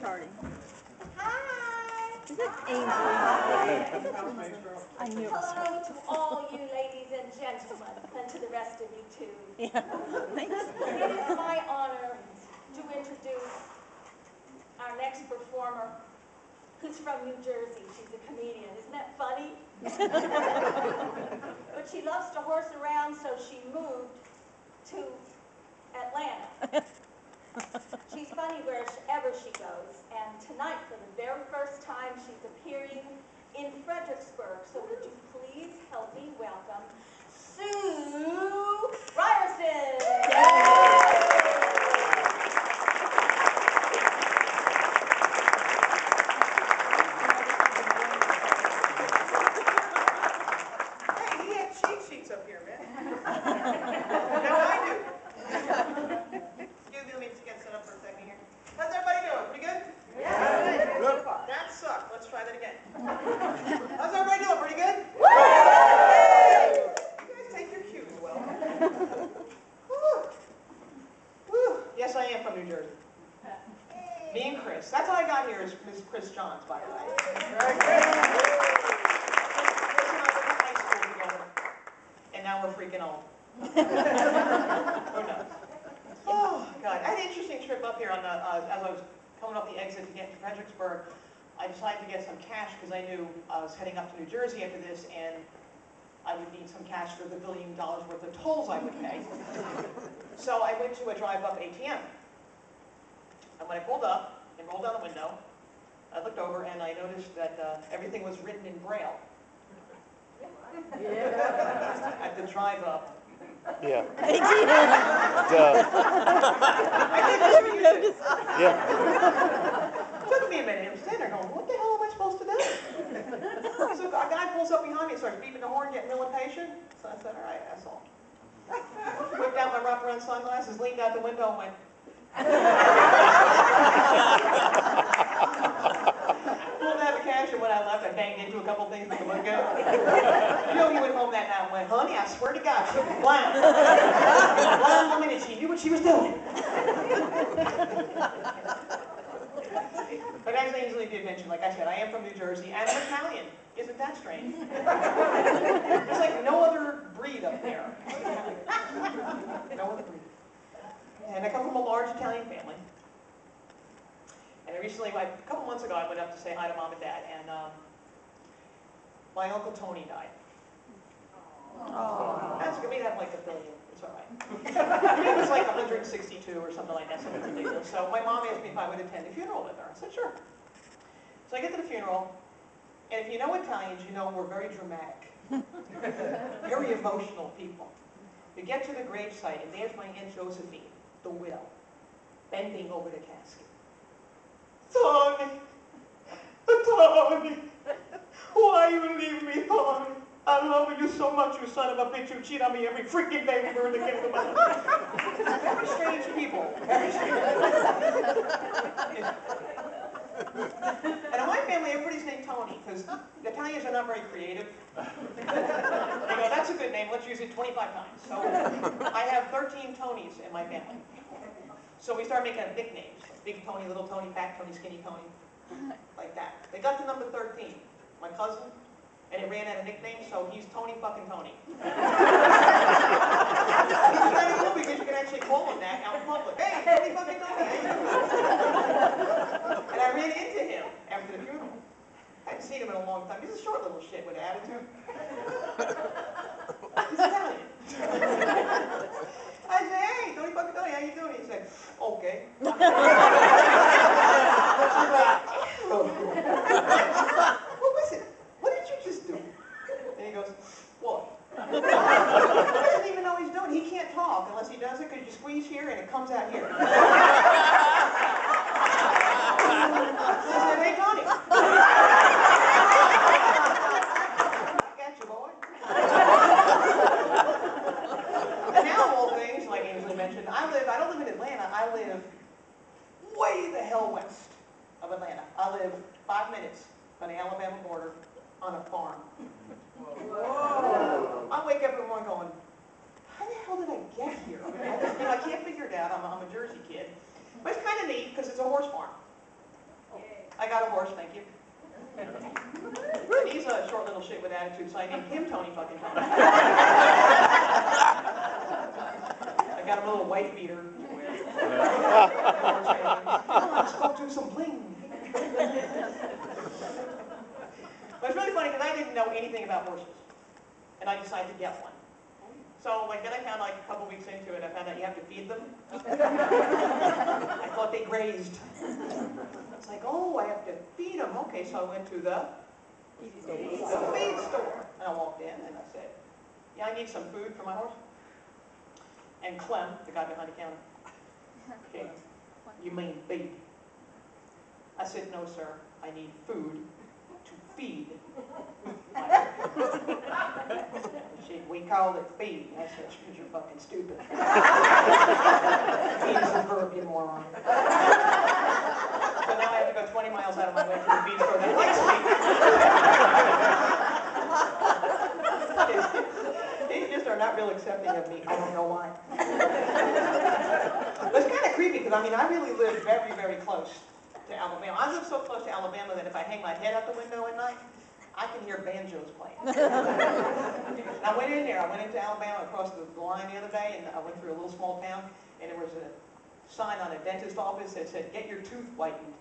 party. Hi! Is that Ainsley? I knew it was her. Hello to all you ladies and gentlemen, and to the rest of you too. Yeah, thanks. It is my honor to introduce our next performer, who's from New Jersey. She's a comedian. Isn't that funny? But she loves to horse around, so she moved to Atlanta. She's funny wherever she goes, and tonight, for the very first time, she's appearing in Fredericksburg. So would you please help me welcome Sue Ryerson? Hey, he had cheat sheets up here, man. Now I do. Excuse me, let me just get set up for a second here. How's everybody doing? Pretty good? Yeah. Good. That sucked. Let's try that again. How's everybody doing? Pretty good? You guys take your cues well. Whew. Whew. Yes, I am from New Jersey. Me and Chris. That's how I got here, is Miss Chris Johns, by the way. Very good. Chris and I went to high school together, and now we're freaking old. Who knows? Oh, God. I had an interesting trip up here on the, as I was coming up the exit to get to Fredericksburg. I decided to get some cash because I knew I was heading up to New Jersey after this, and I would need some cash for the $1 billion worth of tolls I would pay. So I went to a drive-up ATM. And when I pulled up and rolled down the window, I looked over and I noticed that everything was written in Braille. Yeah. At the drive-up. Yeah. Duh. I didn't notice. Yeah. It took me a minute. I'm standing there going, what the hell am I supposed to do? So a guy pulls up behind me and starts beeping the horn, getting real impatient. So I said, all right, asshole. Whipped out my wraparound sunglasses, leaned out the window and went, pulled out the cash, and when I left, I banged into a couple things with the look good. You know, he went home that night and went, honey, I swear to God, she was blind. She was a blind woman and she knew what she was doing. But as Ainsley did mention, like I said, I am from New Jersey, and I'm Italian. Isn't that strange? There's like no other breed up there. No other breed. And I come from a large Italian family. And recently, a couple months ago, I went up to say hi to Mom and Dad, and my Uncle Tony died. Oh. That's good. We have like $1 billion. It's all right. He was like 162 or something like that, something ridiculous. So my mom asked me if I would attend the funeral with her. I said, sure. So I get to the funeral, and if you know Italians, you know we're very dramatic, very emotional people. We get to the gravesite, and there's my Aunt Josephine, the widow, bending over the casket. Tony, Tony, why you leave me, Tony? I love you so much, you son of a bitch. You cheat on me every freaking day we were in the kingdom. Very strange people. Very strange. And in my family, everybody's named Tony, because the Italians are not very creative. They go, that's a good name, let's use it 25 times. So I have 13 Tonys in my family. So we started making up nicknames. Big Tony, Little Tony, Fat Tony, Skinny Tony. Like that. They got to number 13, my cousin, and it ran out of nicknames, so he's Tony fucking Tony. He's kind of cool because you can actually call him that out in public. Hey, Tony fucking Tony, how you doing? And I ran into him after the funeral. I haven't seen him in a long time. He's a short little shit with an attitude. He's Italian. I said, hey, Tony fucking Tony, how you doing? He said, okay. Well, listen, what did you just do? And he goes, what? He doesn't even know what he's doing. He can't talk unless he does it because you squeeze here and it comes out here. I said, hey, Tony. Got you, boy. And now, of all things, like Ainsley mentioned, I don't live in Atlanta. I live way the hell west of Atlanta. I live 5 minutes from the Alabama border on a farm. Whoa. I wake up every morning going, how the hell did I get here? I can't figure it out. I'm a Jersey kid. But it's kind of neat because it's a horse farm. got a horse, thank you. And he's a short little shit with attitude, so I named him Tony fucking Tony. I got him a little white beater to wear. Let's go do some bling. But it's really funny because I didn't know anything about horses. And I decided to get one. So like then I found like a couple weeks into it, I found out you have to feed them. I thought they grazed. It's like, oh, I have to feed them. Okay, so I went to the feed store. And I walked in and I said, yeah, I need some food for my horse. And Clem, the guy behind the counter, okay, you mean feed? I said, no, sir, I need food to feed my horse. She said, we call it feed. I said, you're fucking stupid. Feed is a verb, you moron. So now I have to go 20 miles out of my way to the feed store that likes me. They just are not real accepting of me. I don't know why. But it's kind of creepy because, I mean, I really live very, very close to Alabama. I live so close to Alabama that if I hang my head out the window at night, I can hear banjos playing. And I went in there. I went into Alabama, across the line the other day, and I went through a little small town, and there was a sign on a dentist office that said, get your tooth whitened.